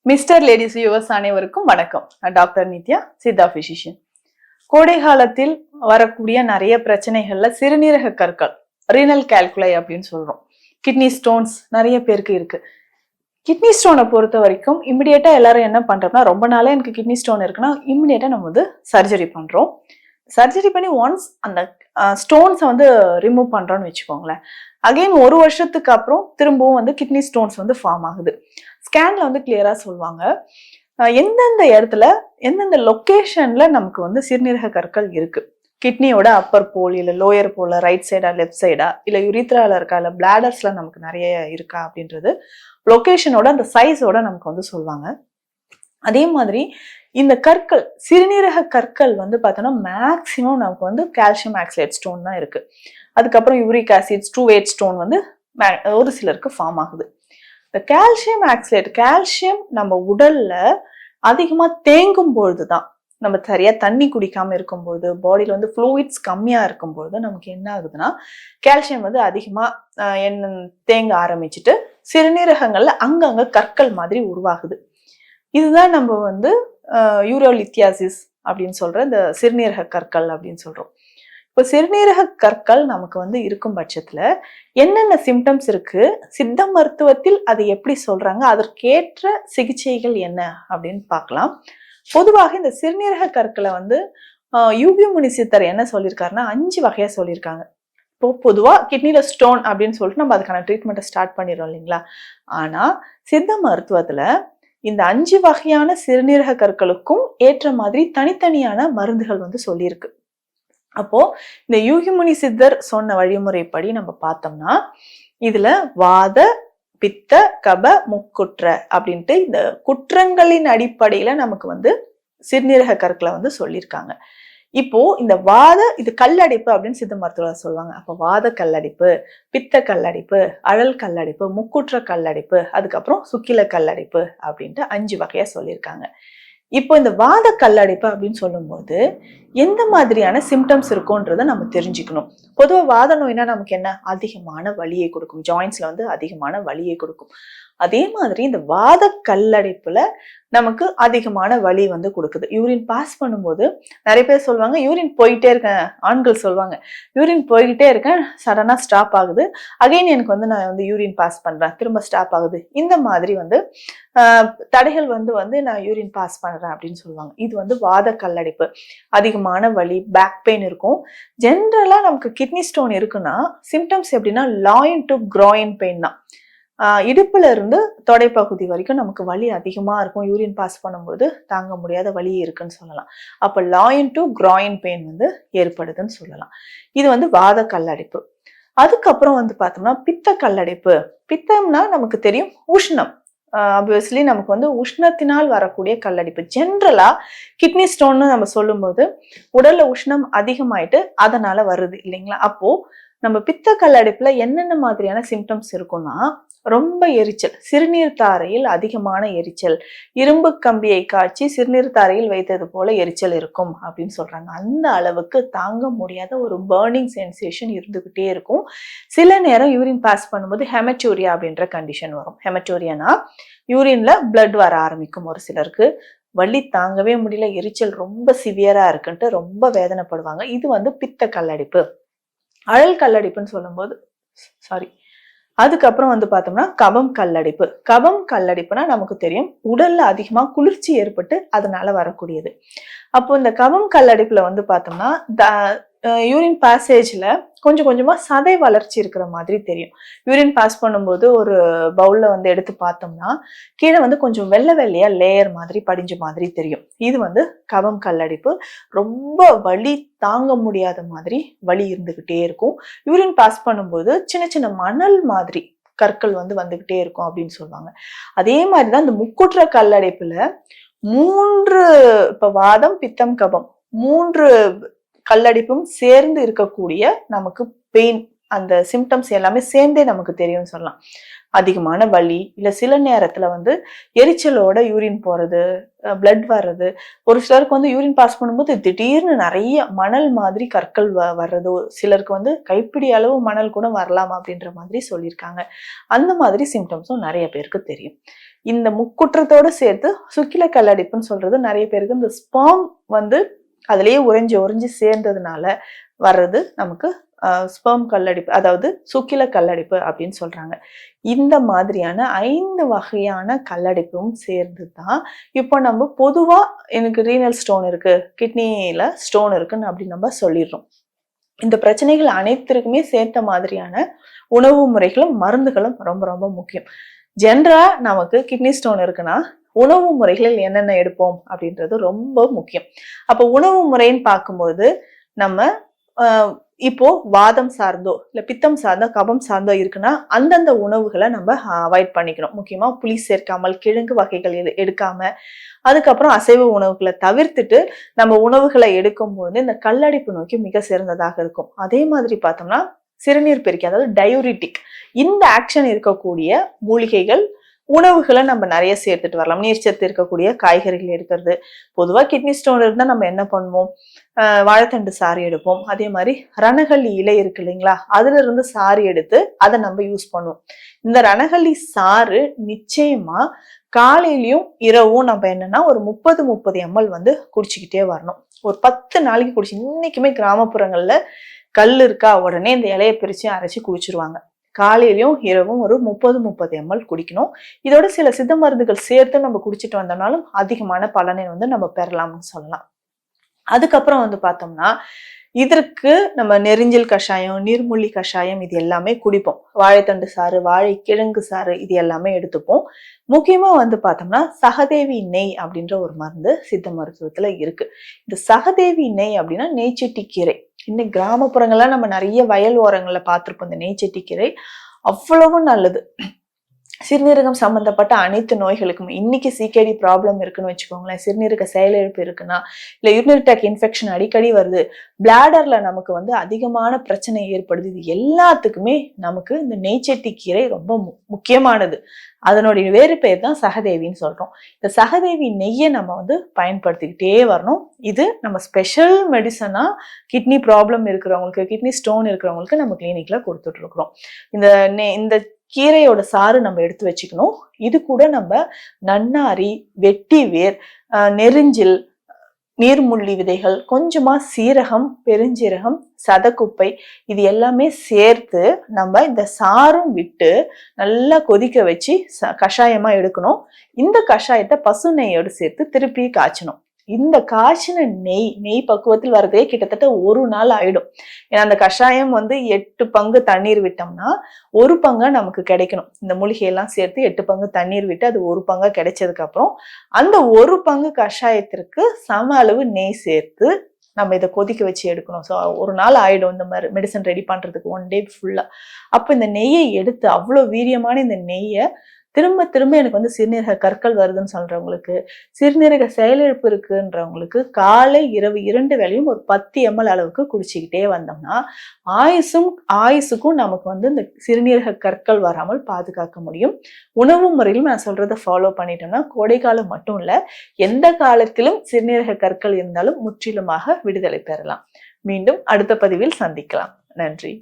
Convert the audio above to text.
Mister ladies viewers அனைவருக்கும் வணக்கம். நான் டாக்டர் நித்யா, சித்தா பிசிஷியன். கோடை காலத்தில் வரக்கூடிய நிறைய பிரச்சனைகள்ல சிறுநீரக கற்கள், ரீனல் கால்குலை அப்படின்னு சொல்றோம். கிட்னி ஸ்டோன்ஸ் நிறைய பேருக்கு இருக்கு. கிட்னி ஸ்டோனை பொறுத்த வரைக்கும் இமிடியேட்டா எல்லாரும் என்ன பண்றோம்னா, ரொம்ப நாளே எனக்கு கிட்னி ஸ்டோன் இருக்குன்னா இமிடியேட்டா நம்ம வந்து சர்ஜரி பண்றோம். சர்ஜரி பண்ணி ஒன்ஸ் அந்த ஸ்டோன்ஸை வந்து ரிமூவ் பண்றோம்னு வச்சுக்கோங்களேன். அகைன் ஒரு வருஷத்துக்கு அப்புறம் திரும்பவும் வந்து கிட்னி ஸ்டோன்ஸ் வந்து ஃபார்ம் ஆகுது. ஸ்கேன்ல வந்து கிளியரா சொல்லுவாங்க எந்தெந்த இடத்துல எந்தெந்த லொக்கேஷன்ல நமக்கு வந்து சிறுநீரக கற்கள் இருக்கு. கிட்னியோட அப்பர் போல் இல்ல லோயர் போல, ரைட் சைடா லெஃப்ட் சைடா, இல்ல யுரித்ரால இருக்கா இல்ல பிளாடர்ஸ்ல நமக்கு நிறைய இருக்கா அப்படின்றது லொக்கேஷனோட அந்த சைஸோட நமக்கு வந்து சொல்லுவாங்க. அதே மாதிரி இந்த கற்கள், சிறுநீரக கற்கள் வந்து பார்த்தோம்னா மேக்சிமம் நமக்கு வந்து கால்சியம் ஆக்சலேட் ஸ்டோன் தான் இருக்கு. அதுக்கப்புறம் யூரிக் ஆசிட், ஸ்டூவேட் ஸ்டோன் வந்து ஒரு சிலருக்கு ஃபார்ம் ஆகுது. இந்த கால்சியம் ஆக்சலேட், கால்சியம் நம்ம உடல்ல அதிகமா தேங்கும் பொழுதுதான், நம்ம சரியா தண்ணி குடிக்காம இருக்கும்பொழுது, பாடியில வந்து ஃப்ளூயிட்ஸ் கம்மியா இருக்கும்பொழுது நமக்கு என்ன ஆகுதுன்னா கால்சியம் வந்து அதிகமா தேங்க ஆரம்பிச்சுட்டு சிறுநீரகங்கள்ல அங்கங்க கற்கள் மாதிரி உருவாகுது. இதுதான் நம்ம வந்து யூரோலித்தியாசிஸ் அப்படின்னு சொல்ற இந்த சிறுநீரக கற்கள் அப்படின்னு சொல்றோம். இப்போ சிறுநீரக கற்கள் நமக்கு வந்து இருக்கும் பட்சத்துல என்னென்ன சிம்டம்ஸ் இருக்கு, சித்த மருத்துவத்தில் அதை எப்படி சொல்றாங்க, அதற்கேற்ற சிகிச்சைகள் என்ன அப்படின்னு பார்க்கலாம். பொதுவாக இந்த சிறுநீரக கற்களை வந்து யூகி முனி சித்தர் என்ன சொல்லியிருக்காருன்னா 5 வகையா சொல்லியிருக்காங்க. இப்போ பொதுவா கிட்னில ஸ்டோன் அப்படின்னு சொல்லிட்டு நம்ம அதுக்கான ட்ரீட்மெண்ட்டை ஸ்டார்ட் பண்ணிடுறோம் இல்லைங்களா. ஆனா சித்த மருத்துவத்துல இந்த 5 வகையான சிறுநீரக கற்களுக்கும் ஏற்ற மாதிரி தனித்தனியான மருந்துகள் வந்து சொல்லியிருக்கு. அப்போ இந்த யூகிமுனி சித்தர் சொன்ன வழிமுறைப்படி நம்ம பார்த்தோம்னா இதுல வாத, பித்த, கப, முக்குற்ற அப்படின்ட்டு இந்த குற்றங்களின் அடிப்படையில நமக்கு வந்து சிறுநீரக கற்களை வந்து சொல்லியிருக்காங்க. இப்போ இந்த இது கல்லடைப்பு அப்படின்னு சித்த மருத்துவர் சொல்லுவாங்க. அப்போ வாத கல்லடைப்பு, பித்த கல்லடைப்பு, அழல் கல்லடைப்பு, முக்குற்ற கல்லடைப்பு, அதுக்கப்புறம் சுக்கில கல்லடைப்பு அப்படின்ட்டு 5 வகையா சொல்லியிருக்காங்க. இப்போ இந்த வாத கல்லடைப்பு அப்படின்னு சொல்லும்போது எந்த மாதிரியான சிம்டம்ஸ் இருக்கும்ன்றத நம்ம தெரிஞ்சுக்கணும். பொதுவாக வாத நோய்னா நமக்கு என்ன, அதிகமான வலியை கொடுக்கும், ஜாயின்ஸ்ல வந்து அதிகமான வலியை கொடுக்கும். அதே மாதிரி இந்த வாத கல்லடைப்புல நமக்கு அதிகமான வலி வந்து கொடுக்குது. யூரின் பாஸ் பண்ணும்போது நிறைய பேர் சொல்லுவாங்க யூரின் போயிட்டே இருக்கேன், ஆண்கள் சொல்லுவாங்க யூரின் போய்கிட்டே இருக்கேன், சடனா ஸ்டாப் ஆகுது, அகைன் எனக்கு வந்து நான் வந்து யூரின் பாஸ் பண்றேன், திரும்ப ஸ்டாப் ஆகுது, இந்த மாதிரி வந்து தடைகள் வந்து நான் யூரின் பாஸ் பண்றேன் அப்படின்னு சொல்லுவாங்க. இது வந்து வாத கல்லடைப்பு, அதிகமான வலி, பேக் பெயின் இருக்கும். ஜென்ரலா நமக்கு கிட்னி ஸ்டோன் இருக்குன்னா சிம்டம்ஸ் எப்படின்னா லாயின் டு கிராயின் பெயின் தான். இடுப்புல இருந்து தொடைப்பகுதி வரைக்கும் நமக்கு வலி அதிகமா இருக்கும். யூரின் பாஸ் பண்ணும்போது தாங்க முடியாத வலி இருக்குன்னு சொல்லலாம். அப்ப லாயின் டு கிராயின் பெயின் வந்து ஏற்படுதுன்னு சொல்லலாம். இது வந்து வாத கல்லடைப்பு. அதுக்கப்புறம் வந்து பார்த்தோம்னா பித்த கல்லடைப்பு. பித்தம்னா நமக்கு தெரியும் உஷ்ணம். ஆப்வியஸ்லி நமக்கு வந்து உஷ்ணத்தினால் வரக்கூடிய கல்லடைப்பு. ஜென்ரலா கிட்னி ஸ்டோன்னு நம்ம சொல்லும்போது உடல்ல உஷ்ணம் அதிகமாயிட்டு அதனால வருது இல்லைங்களா. அப்போ நம்ம பித்த கல்லடைப்புல என்னென்ன மாதிரியான சிம்டம்ஸ் இருக்கும்னா ரொம்ப எரிச்சல், சிறுநீர் தாரையில் அதிகமான எரிச்சல், இரும்பு கம்பியை காய்ச்சி சிறுநீர் தாரையில் வைத்தது போல எரிச்சல் இருக்கும் அப்படின்னு சொல்றாங்க. அந்த அளவுக்கு தாங்க முடியாத ஒரு பர்னிங் சென்சேஷன் இருந்துகிட்டே இருக்கும். சில நேரம் யூரின் பாஸ் பண்ணும்போது ஹெமட்டூரியா அப்படின்ற கண்டிஷன் வரும். ஹெமட்டூரியானா யூரின்ல பிளட் வர ஆரம்பிக்கும். ஒரு சிலருக்கு வலி தாங்கவே முடியல, எரிச்சல் ரொம்ப சிவியரா இருக்குன்ட்டு ரொம்ப வேதனைப்படுவாங்க. இது வந்து பித்த கல்லடைப்பு. அழல் கல்லடைப்புன்னு சொல்லும்போது அதுக்கப்புறம் வந்து பார்த்தோம்னா கபம் கல்லடைப்பு. கபம் கல்லடைப்புனா நமக்கு தெரியும் உடல்ல அதிகமா குளிர்ச்சி ஏற்பட்டு அதனால வரக்கூடியது. அப்போ இந்த கபம் கல்லடைப்புல வந்து பார்த்தோம்னா யூரின் பாசேஜ்ல கொஞ்சம் கொஞ்சமா சதை வளர்ச்சி இருக்கிற மாதிரி தெரியும். யூரின் பாஸ் பண்ணும்போது ஒரு பவுல்ல வந்து எடுத்து பார்த்தோம்னா கீழே வந்து கொஞ்சம் வெள்ளை வெள்ளையா லேயர் மாதிரி படிஞ்ச மாதிரி தெரியும். இது வந்து கபம் கல்லடைப்பு. ரொம்ப வலி தாங்க முடியாத மாதிரி வலி இருந்துகிட்டே இருக்கும். யூரின் பாஸ் பண்ணும்போது சின்ன சின்ன மணல் மாதிரி கற்கள் வந்து வந்துகிட்டே இருக்கும் அப்படின்னு சொல்லுவாங்க. அதே மாதிரிதான் இந்த முக்குற்ற கல்லடைப்புல 3 இப்ப வாதம், பித்தம், கபம் 3 கல்லடைப்பும் சேர்ந்து இருக்கக்கூடிய நமக்கு பெயின், அந்த சிம்டம்ஸ் எல்லாமே சேர்ந்தே நமக்கு தெரியும்னு சொல்லலாம். அதிகமான வலி, இல்ல சில நேரத்துல வந்து எரிச்சலோட யூரின் போறது, பிளட் வர்றது, ஒரு சிலருக்கு வந்து யூரின் பாஸ் பண்ணும்போது திடீர்னு நிறைய மணல் மாதிரி கற்கள் வர்றது, சிலருக்கு வந்து கைப்பிடி அளவு மணல் கூட வரலாம் அப்படின்ற மாதிரி சொல்லியிருக்காங்க. அந்த மாதிரி சிம்டம்ஸும் நிறைய பேருக்கு தெரியும். இந்த முக்குற்றத்தோடு சேர்த்து சுக்கில கல்லடைப்புன்னு சொல்றது நிறைய பேருக்கு இந்த ஸ்பெர்ம் வந்து அதுலயே உறைஞ்சு சேர்ந்ததுனால வர்றது நமக்கு ஸ்பெர்ம் கல்லடைப்பு, அதாவது சுக்கில கல்லடைப்பு அப்படின்னு சொல்றாங்க. இந்த மாதிரியான 5 வகையான கல்லடைப்பும் சேர்ந்து தான் இப்போ நம்ம பொதுவா எனக்கு ரீனல் ஸ்டோன் இருக்கு, கிட்னில ஸ்டோன் இருக்குன்னு அப்படி நம்ம சொல்லிடுறோம். இந்த பிரச்சனைகள் அனைத்திற்குமே சேர்த்த மாதிரியான உணவு முறைகளும் மருந்துகளும் ரொம்ப ரொம்ப முக்கியம். ஜென்ரலா நமக்கு கிட்னி ஸ்டோன் இருக்குன்னா உணவு முறைகளில் என்னென்ன எடுப்போம் அப்படின்றது ரொம்ப முக்கியம். அப்போ உணவு முறைன்னு பார்க்கும்போது நம்ம இப்போ வாதம் சார்ந்தோ இல்ல பித்தம் சார்ந்தோ கபம் சார்ந்தோ இருக்குன்னா அந்தந்த உணவுகளை நம்ம அவாய்ட் பண்ணிக்கணும். முக்கியமா புளி சேர்க்காமல், கிழங்கு வகைகள் எடுக்காம, அதுக்கப்புறம் அசைவ உணவுகளை தவிர்த்துட்டு நம்ம உணவுகளை எடுக்கும் போது இந்த கல்லடைப்பு நோக்கி மிக சிறந்ததாக இருக்கும். அதே மாதிரி பார்த்தோம்னா சிறுநீர் பெருக்கி, அதாவது டயூரிட்டிக், இந்த ஆக்ஷன் இருக்கக்கூடிய மூலிகைகள் உணவுகளை நம்ம நிறைய சேர்த்துட்டு வரலாம். நீர்ச்சத்து இருக்கக்கூடிய காய்கறிகள் எடுக்கிறது. பொதுவா கிட்னி ஸ்டோன் இருந்தா நம்ம என்ன பண்ணுவோம், வாழைத்தண்டு சாறு எடுப்போம். அதே மாதிரி ரணகல்லி இலை இருக்கு இல்லைங்களா, அதுல இருந்து சாறு எடுத்து அதை நம்ம யூஸ் பண்ணுவோம். இந்த ரணகல்லி சாறு நிச்சயமா காலையிலயும் இரவும் நம்ம என்னன்னா ஒரு 30 ml வந்து குடிச்சுக்கிட்டே வரணும். ஒரு 10 நாளைக்கு குடிச்சு. இன்னைக்குமே கிராமப்புறங்கள்ல கல் இருக்கா, உடனே இந்த இலையை பிரிச்சு அரைச்சு குடிச்சிருவாங்க. காலையிலயும் இரவும் ஒரு 30 ml குடிக்கணும். இதோட சில சித்த மருந்துகள் சேர்த்து நம்ம குடிச்சிட்டு வந்தோம்னாலும் அதிகமான பலனை வந்து நம்ம பெறலாம்னு சொல்லலாம். அதுக்கப்புறம் வந்து பார்த்தோம்னா இதற்கு நம்ம நெரிஞ்சில் கஷாயம், நீர்மூழ்கி கஷாயம் இது எல்லாமே குடிப்போம். வாழைத்தண்டு சாறு, வாழை கிழங்கு சாறு இது எல்லாமே எடுத்துப்போம். முக்கியமா வந்து பார்த்தோம்னா சகதேவி நெய் அப்படின்ற ஒரு மருந்து சித்த மருத்துவத்துல இருக்கு. இந்த சகதேவி நெய் அப்படின்னா நெய்ச்செட்டி கீரை. இன்னும் கிராமப்புறங்கள்லாம் நம்ம நிறைய வயல் ஓரங்கள்ல பார்த்திருப்போம். இந்த நெய்ச்செட்டி கீரை அவ்வளவு நல்லது. சிறுநீரகம் சம்பந்தப்பட்ட அனைத்து நோய்களுக்கும். இன்னைக்கு சிகேடி ப்ராப்ளம் இருக்குன்னு வச்சுக்கோங்களேன், சிறுநீரக செயலிழப்பு இருக்குன்னா, இல்ல யூரினரி ட்ராக்ட் இன்ஃபெக்ஷன் அடிக்கடி வருது, பிளாடர்ல நமக்கு வந்து அதிகமான பிரச்சனை ஏற்படுது, இது எல்லாத்துக்குமே நமக்கு இந்த நெய்ச்செட்டி கீரை ரொம்ப முக்கியமானது. அதனுடைய வேறு பெயர் தான் சகதேவின்னு சொல்றோம். இந்த சகதேவி நெய்யை நம்ம வந்து பயன்படுத்திக்கிட்டே வரணும். இது நம்ம ஸ்பெஷல் மெடிசனா கிட்னி ப்ராப்ளம் இருக்கிறவங்களுக்கு, கிட்னி ஸ்டோன் இருக்கிறவங்களுக்கு நம்ம கிளினிக்ல கொடுத்துட்டு இருக்கிறோம். இந்த கீரையோட சாறு நம்ம எடுத்து வச்சுக்கணும். இது கூட நம்ம நன்னாரி, வெட்டி வேர், நெரிஞ்சில், நீர்முள்ளி விதைகள், கொஞ்சமா சீரகம், பெருஞ்சீரகம், சதக்குப்பை இது எல்லாமே சேர்த்து நம்ம இந்த சாறும் விட்டு நல்லா கொதிக்க வச்சு கஷாயமா எடுக்கணும். இந்த கஷாயத்தை பசு நெய்யோடு சேர்த்து திருப்பி காய்ச்சணும். இந்த காய்ச்சின நெய் பக்குவத்தில் வரதே கிட்டத்தட்ட 1 நாள் ஆயிடும். ஏன்னா அந்த கஷாயம் வந்து 8 பங்கு தண்ணீர் விட்டோம்னா 1 பங்கா நமக்கு கிடைக்கணும். இந்த மூலிகையெல்லாம் சேர்த்து 8 பங்கு தண்ணீர் விட்டு அது 1 பங்கா கிடைச்சதுக்கு அப்புறம் அந்த 1 பங்கு கஷாயத்திற்கு சம அளவு நெய் சேர்த்து நம்ம இதை கொதிக்க வச்சு எடுக்கணும். ஸோ 1 நாள் ஆயிடும் இந்த மாதிரி மெடிசன் ரெடி பண்றதுக்கு, 1 டே ஃபுல்லா. அப்போ இந்த நெய்யை எடுத்து, அவ்வளோ வீரியமான இந்த நெய்யை திரும்ப திரும்ப எனக்கு வந்து சிறுநீரக கற்கள் வருதுன்னு சொல்றவங்களுக்கு, சிறுநீரக செயலிழப்பு இருக்குன்றவங்களுக்கு காலை இரவு 2 வேளையும் ஒரு 10 ml அளவுக்கு குடிச்சுக்கிட்டே வந்தோம்னா ஆயுசுக்கும் நமக்கு வந்து இந்த சிறுநீரக கற்கள் வராமல் பாதுகாக்க முடியும். உணவு முறையிலும் நான் சொல்றதை ஃபாலோ பண்ணிட்டோம்னா கோடை காலம் மட்டும் இல்ல, எந்த காலத்திலும் சிறுநீரக கற்கள் இருந்தாலும் முற்றிலுமாக விடுதலை பெறலாம். மீண்டும் அடுத்த பதிவில் சந்திக்கலாம். நன்றி.